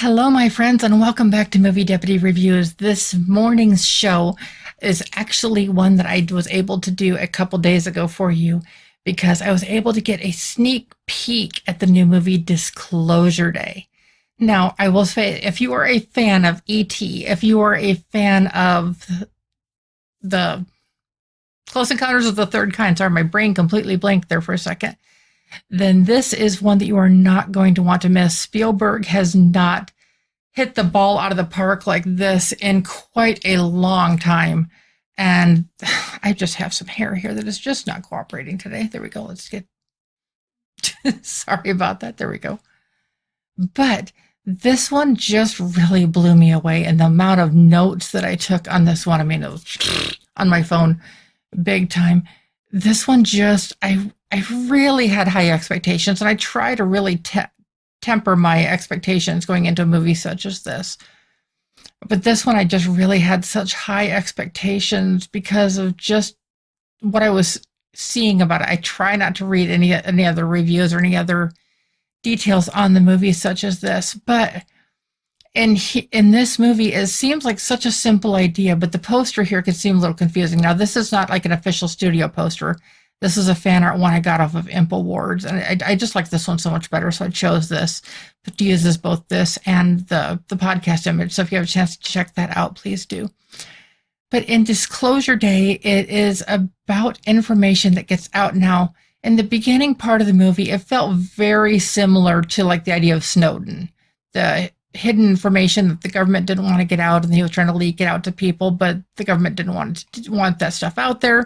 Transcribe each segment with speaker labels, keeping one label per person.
Speaker 1: Hello, my friends, and welcome back to Movie Deputy Reviews. This morning's show is actually one that I was able to do a couple days ago for you because I was able to get a sneak peek at the new movie Disclosure Day. Now, I will say, if you are a fan of E.T., if you are a fan of the Close Encounters of the Third Kind, sorry, my brain completely blanked there for a second, then this is one that you are not going to want to miss. Spielberg has not hit the ball out of the park like this in quite a long time. And I just have some hair here that is just not cooperating today. There we go. Let's get... Sorry about that. There we go. But this one just really blew me away. And the amount of notes that I took on this one, I mean, it was on my phone big time. This one just, I really had high expectations, and I try to really temper my expectations going into a movie such as this. But this one, I just really had such high expectations because of just what I was seeing about it. I try not to read any other reviews or any other details on the movie such as this. But in this movie, it seems like such a simple idea, but the poster here can seem a little confusing. Now, this is not like an official studio poster. This is a fan art one I got off of Imp Awards, and I just like this one so much better, so I chose this to use as both this and the podcast image. So if you have a chance to check that out, please do. But in Disclosure Day, it is about information that gets out. Now, in the beginning part of the movie, it felt very similar to like the idea of Snowden, the hidden information that the government didn't want to get out, and he was trying to leak it out to people, but the government didn't want that stuff out there.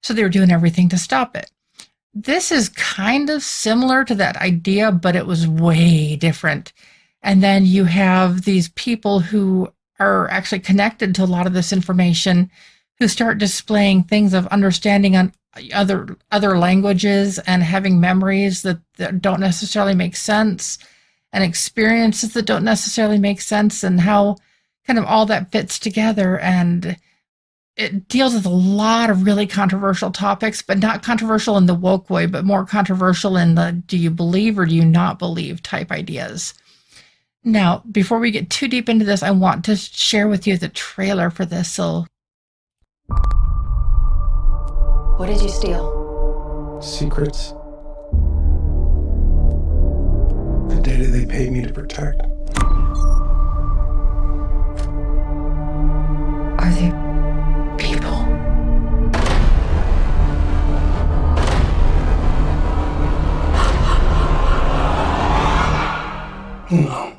Speaker 1: So they were doing everything to stop it. This is kind of similar to that idea, but it was way different. And then you have these people who are actually connected to a lot of this information who start displaying things of understanding on other languages and having memories that don't necessarily make sense and experiences that don't necessarily make sense, and how kind of all that fits together. And it deals with a lot of really controversial topics, but not controversial in the woke way, but more controversial in the do you believe or do you not believe type ideas. Now, before we get too deep into this, I want to share with you the trailer for this. So,
Speaker 2: what did you steal?
Speaker 3: Secrets. The data they paid me to protect.
Speaker 2: Are they people?
Speaker 3: No.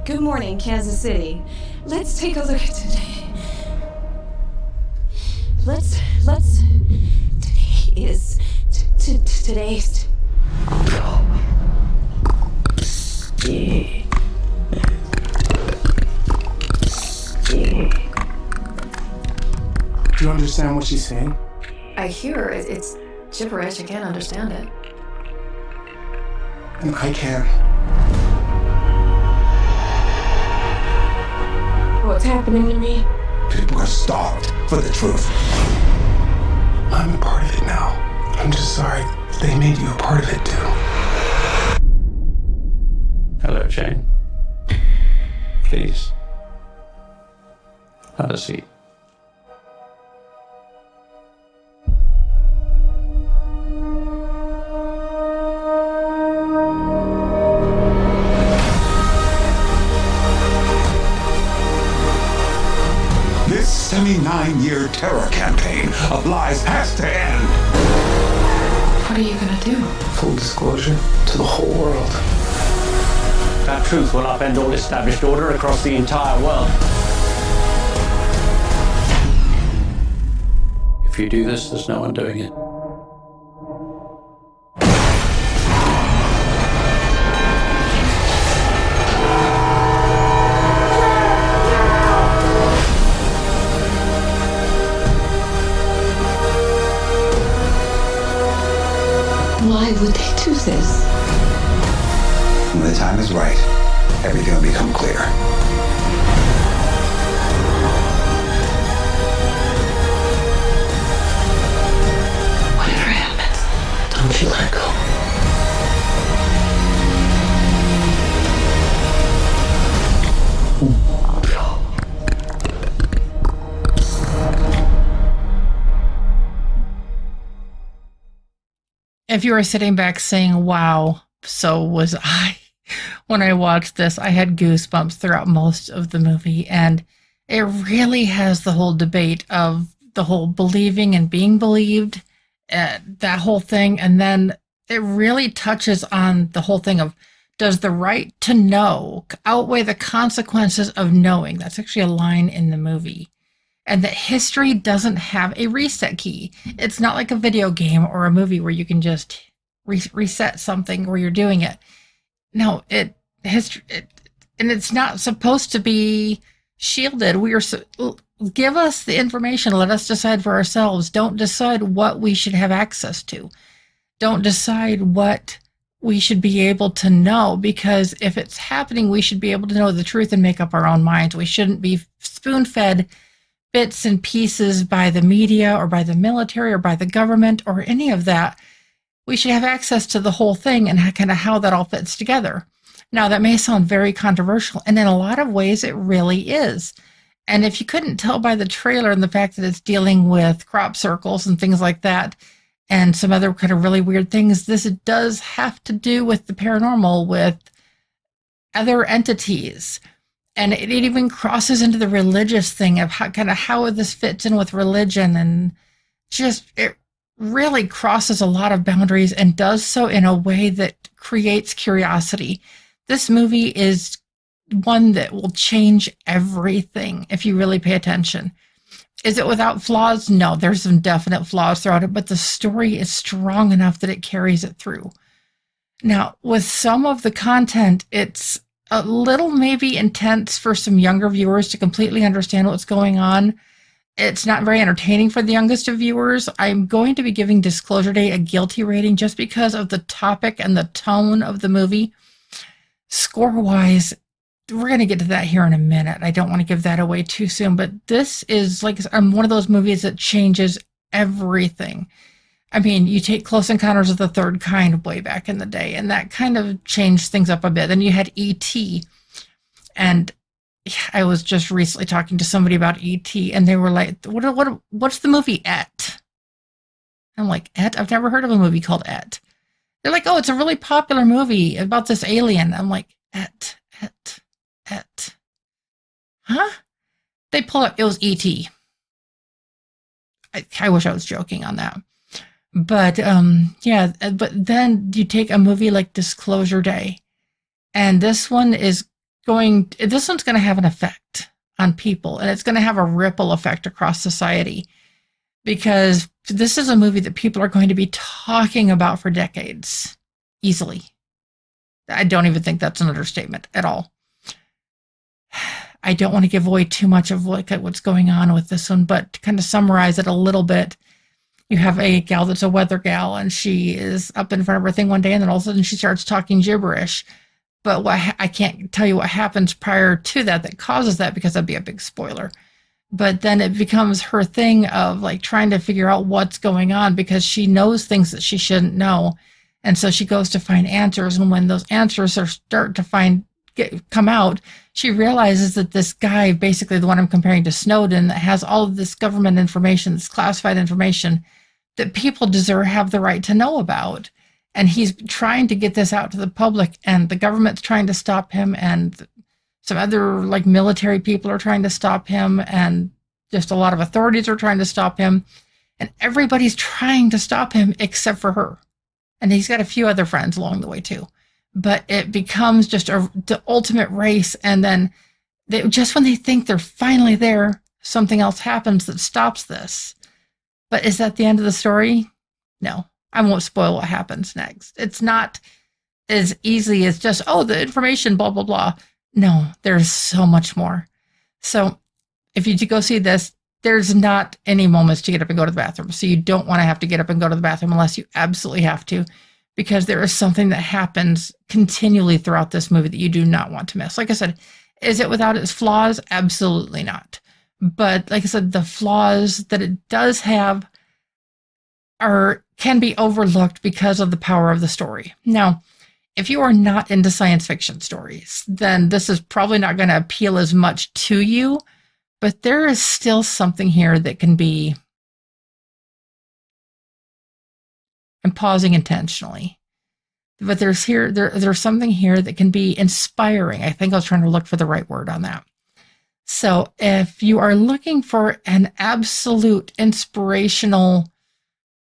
Speaker 4: Good morning, Kansas City. Let's take a look at today. Today's.
Speaker 3: Do you understand what she's saying?
Speaker 2: I hear it. It's gibberish. I can't understand it.
Speaker 3: And I can.
Speaker 4: What's happening to me?
Speaker 3: People are starved for the truth. I'm a part of it now. I'm just sorry they made you a part of it too.
Speaker 5: Hello, Jane. Please. Have a seat.
Speaker 6: This 79-year terror campaign of lies has to end.
Speaker 2: What are you gonna do?
Speaker 3: Full disclosure to the whole world.
Speaker 5: That truth will upend all established order across the entire world. If you do this, there's no one doing it.
Speaker 4: Why would they do this?
Speaker 6: When the time is right, everything will become clear.
Speaker 2: Whatever happens, don't you let go.
Speaker 1: if you were sitting back saying, wow, so was I. When I watched this, I had goosebumps throughout most of the movie. And it really has the whole debate of the whole believing and being believed, that whole thing. And then it really touches on the whole thing of, does the right to know outweigh the consequences of knowing? That's actually a line in the movie. And that history doesn't have a reset key. It's not like a video game or a movie where you can just reset something where you're doing it. No, and it's not supposed to be shielded. Give us the information. Let us decide for ourselves. Don't decide what we should have access to. Don't decide what we should be able to know, because if it's happening, we should be able to know the truth and make up our own minds. We shouldn't be spoon-fed bits and pieces by the media or by the military or by the government or any of that. We should have access to the whole thing and kind of how that all fits together. Now, that may sound very controversial, and in a lot of ways it really is. And if you couldn't tell by the trailer and the fact that it's dealing with crop circles and things like that, and some other kind of really weird things, this does have to do with the paranormal, with other entities. And it even crosses into the religious thing of how this fits in with religion, and just it really crosses a lot of boundaries and does so in a way that creates curiosity. This movie is one that will change everything if you really pay attention. Is it without flaws? No, there's some definite flaws throughout it, but the story is strong enough that it carries it through. Now, with some of the content, it's a little maybe intense for some younger viewers to completely understand what's going on. It's not very entertaining for the youngest of viewers. I'm going to be giving Disclosure Day a guilty rating just because of the topic and the tone of the movie. Score-wise, we're going to get to that here in a minute. I don't want to give that away too soon, but this is like one of those movies that changes everything. I mean, you take Close Encounters of the Third Kind way back in the day, and that kind of changed things up a bit. Then you had E.T., and I was just recently talking to somebody about E.T., and they were like, what's the movie Et? I'm like, Et? I've never heard of a movie called Et. They're like, oh, it's a really popular movie about this alien. I'm like, Et. Huh? They pull up, it was E.T. I wish I was joking on that. But, yeah, but then you take a movie like Disclosure Day, and this one's going to have an effect on people, and it's going to have a ripple effect across society, because this is a movie that people are going to be talking about for decades, easily. I don't even think that's an understatement at all. I don't want to give away too much of what's going on with this one, but to kind of summarize it a little bit, you have a gal that's a weather gal, and she is up in front of her thing one day, and then all of a sudden she starts talking gibberish. But I can't tell you what happens prior to that causes that, because that'd be a big spoiler. But then it becomes her thing of like trying to figure out what's going on, because she knows things that she shouldn't know. And so she goes to find answers. And when those answers start to come out, she realizes that this guy, basically the one I'm comparing to Snowden, that has all of this government information, this classified information that people have the right to know about. And he's trying to get this out to the public, and the government's trying to stop him, and some other like military people are trying to stop him, and just a lot of authorities are trying to stop him, and everybody's trying to stop him except for her. And he's got a few other friends along the way too. But it becomes just the ultimate race, and then just when they think they're finally there, something else happens that stops this. But is that the end of the story? No. I won't spoil what happens next. It's not as easy as just, oh, the information, blah, blah, blah. No, there's so much more. So if you go see this, there's not any moments to get up and go to the bathroom. So you don't want to have to get up and go to the bathroom unless you absolutely have to, because there is something that happens continually throughout this movie that you do not want to miss. Like I said, is it without its flaws? Absolutely not. But like I said, the flaws that it does have can be overlooked because of the power of the story. Now, if you are not into science fiction stories, then this is probably not going to appeal as much to you, but there is still something here that can be I'm pausing intentionally. But there's something here that can be inspiring. I think I was trying to look for the right word on that. So if you are looking for an absolute inspirational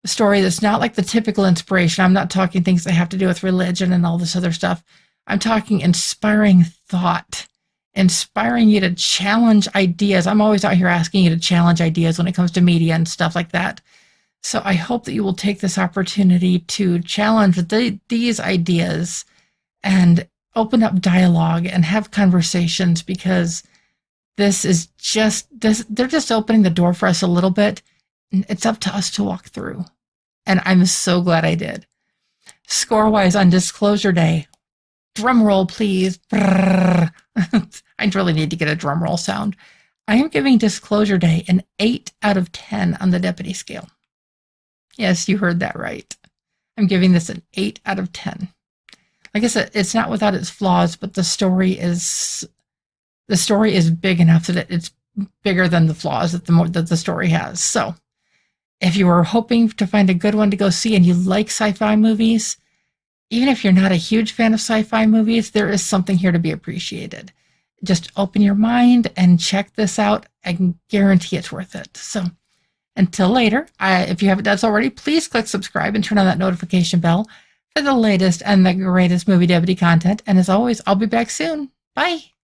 Speaker 1: story that's not like the typical inspiration, I'm not talking things that have to do with religion and all this other stuff. I'm talking inspiring thought, inspiring you to challenge ideas. I'm always out here asking you to challenge ideas when it comes to media and stuff like that. So I hope that you will take this opportunity to challenge these ideas and open up dialogue and have conversations, because they're just opening the door for us a little bit. And it's up to us to walk through. And I'm so glad I did. Score-wise on Disclosure Day, drum roll, please. I really need to get a drum roll sound. I am giving Disclosure Day an 8 out of 10 on the deputy scale. Yes, you heard that right. I'm giving this an 8 out of 10. Like I said, it's not without its flaws, but the story is big enough that it's bigger than the flaws that the story has. So if you are hoping to find a good one to go see and you like sci-fi movies, even if you're not a huge fan of sci-fi movies, there is something here to be appreciated. Just open your mind and check this out. I can guarantee it's worth it. So until later, if you haven't done so already, please click subscribe and turn on that notification bell for the latest and the greatest Movie Deputy content. And as always, I'll be back soon. Bye.